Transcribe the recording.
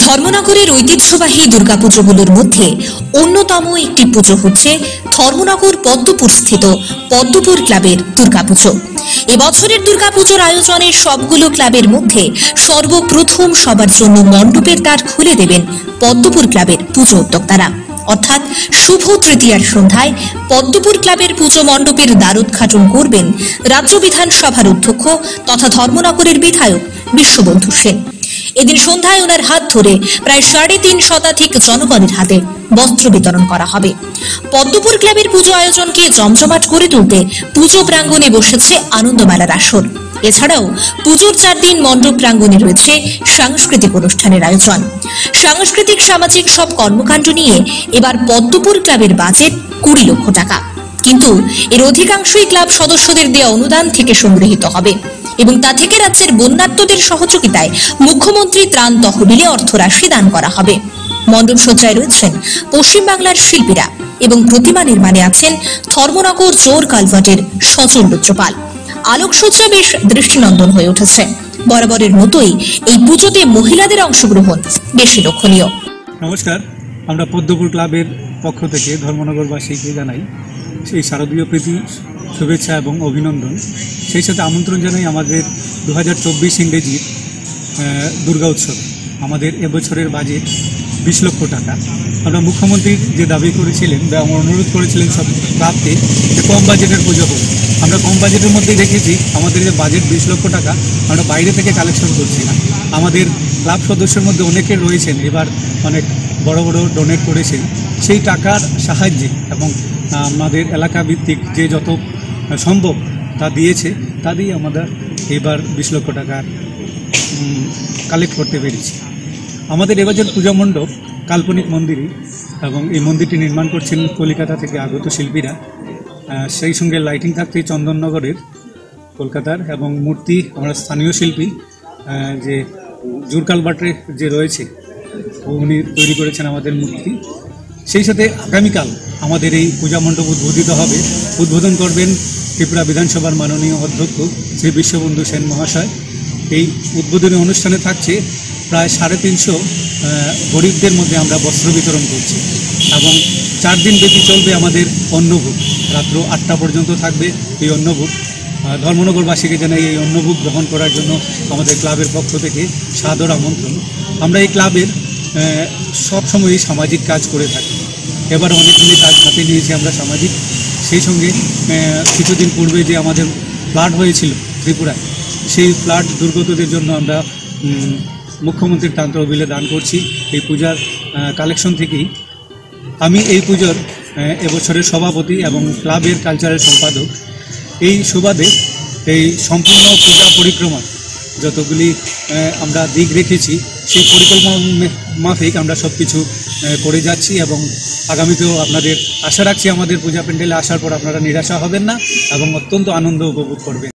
ধর্মনগরের ঐতিহ্যবাহী দুর্গাপুজোগুলোর মধ্যে অন্যতম একটি পুজো হচ্ছে ধর্মনগর পদ্মপুর স্থিত পদ্মপুর ক্লাবের দুর্গাপুজো। এবছরের দুর্গাপুজোর আয়োজনে সবগুলো ক্লাবের মধ্যে সর্বপ্রথম সবার জন্য মণ্ডপের দ্বার খুলে দেবেন পদ্মপুর ক্লাবের পুজো উদ্যোক্তারা। অর্থাৎ শুভ তৃতীয়ার সন্ধ্যায় পদ্মপুর ক্লাবের পুজো মণ্ডপের দ্বারোদ্ঘাটন করবেন রাজ্য বিধানসভার অধ্যক্ষ তথা ধর্মনগরের বিধায়ক বিশ্ববন্ধু সেন। এদিন সন্ধ্যায় ওনার হাত ধরে প্রায় ৩.৫ শতাধিক জনগণের হাতে বস্ত্র বিতরণ করা হবে। পদ্মপুর ক্লাবের পুজো আয়োজনকে জমজমাট করে তুলতে পুজো প্রাঙ্গণে বসেছে আনন্দমেলার আসর। এছাড়াও পুজোর ৪ দিন মণ্ডপ প্রাঙ্গণে রয়েছে সাংস্কৃতিক অনুষ্ঠানের আয়োজন। সাংস্কৃতিক সামাজিক সব কর্মকাণ্ড নিয়ে এবার পদ্মপুর ক্লাবের বাজেট ২০ লক্ষ টাকা, কিন্তু এর অধিকাংশই ক্লাব সদস্যদের দেওয়া অনুদান থেকে সংগৃহীত হবে এবং তা থেকে রাজ্যের বন্যার্তদের সহযোগিতায় মুখ্যমন্ত্রী ত্রাণ তহবিলে অর্থরাশি দান করা হবে। মণ্ডপ সজ্জায় রয়েছেন পশ্চিমবাংলার শিল্পীরা এবং প্রতিমা নির্মাণে আছেন ধর্মনগর জোর কালভার্টের সজল রুদ্রপাল। আলোকসজ্জা বেশ দৃষ্টিনন্দন হয়ে উঠেছে। বরাবরের মতোই এই পুজোতে মহিলাদের অংশগ্রহণ বেশি লক্ষণীয়। নমস্কার, আমরা পদ্মপুর ক্লাবের পক্ষ থেকে ধর্মনগরবাসীকে জানাই সেই শারদীয় প্রীতি শুভেচ্ছা এবং অভিনন্দন। সেই সাথে আমন্ত্রণ জানাই আমাদের 2024 ইংরেজির দুর্গা উৎসব। আমাদের এবছরের বাজেট 20 লক্ষ টাকা। আমরা মুখ্যমন্ত্রীর যে দাবি করেছিলেন বা অনুরোধ করেছিলেন সব ক্লাবকে যে কম বাজেটের পুজো হোক, আমরা কম বাজেটের মধ্যেই দেখেছি আমাদের যে বাজেট 20 লক্ষ টাকা আমরা বাইরে থেকে কালেকশন করছি না। আমাদের ক্লাব সদস্যের মধ্যে অনেকে রয়েছেন এবার অনেক বড় বড় ডোনেট করেছেন। সেই টাকার সাহায্যে এবং আমাদের এলাকা ভিত্তিক যে যত সম্ভব তা দিয়েছে, তা দিয়ে আমরা এবার 20 লক্ষ টাকা কালেক্ট করতে পেরেছি। আমাদের এবারের পূজা মণ্ডপ কাল্পনিক মন্দিরই এবং এই মন্দিরটি নির্মাণ করছেন কলকাতা থেকে আগত শিল্পীরা। সেই সঙ্গে লাইটিং থাকছে চন্দননগরের কলকাতার, এবং মূর্তি আমরা স্থানীয় শিল্পী যে জোর কালভার্টে যে রয়েছে উনি তৈরি করেছেন আমাদের মূর্তি। সেই সাথে আগামীকাল আমাদের এই পূজা মণ্ডপ উদ্বোধিত হবে। উদ্বোধন করবেন ত্রিপুরা বিধানসভার মাননীয় অধ্যক্ষ শ্রী বিশ্ববন্ধু সেন মহাশয়। এই উদ্বোধনী অনুষ্ঠানে থাকছে প্রায় 350 গরিবদের মধ্যে আমরা বস্ত্র বিতরণ করছি এবং 4 দিন ব্যাপী চলবে আমাদের অন্নভোগ। রাত্র 8টা পর্যন্ত থাকবে এই অন্নভোগ। ধর্মনগরবাসীকে জানাই এই অন্নভোগ গ্রহণ করার জন্য আমাদের ক্লাবের পক্ষ থেকে সাদর আমন্ত্রণ। আমরা এই ক্লাবের সবসময়ই সামাজিক কাজ করে থাকি। এবার অনেকগুলি কাজ হাতে নিয়েছি আমরা সামাজিক। সেই সঙ্গে কিছুদিন পূর্বে যে আমাদের ফ্লাড হয়েছিল ত্রিপুরায়, সেই ফ্লাড দুর্গতদের জন্য আমরা মুখ্যমন্ত্রীর ত্রাণ তহবিলে দান করছি এই পূজার কালেকশন থেকেই। আমি এই পুজোর এবছরের সভাপতি এবং ক্লাবের কালচারের সম্পাদক। এই সুবাদে এই সম্পূর্ণ পূজা পরিক্রমা যতগুলি আমরা দিক রেখেছি সেই পরিকল্পনা মাফিক আমরা সব কিছু করে যাচ্ছি এবং আগামীতেও আপনাদের আশা রাখছি আমাদের পূজা প্যান্ডেলে আসার পর আপনারা নিরাশা হবেন না এবং অত্যন্ত আনন্দ উপভোগ করবেন।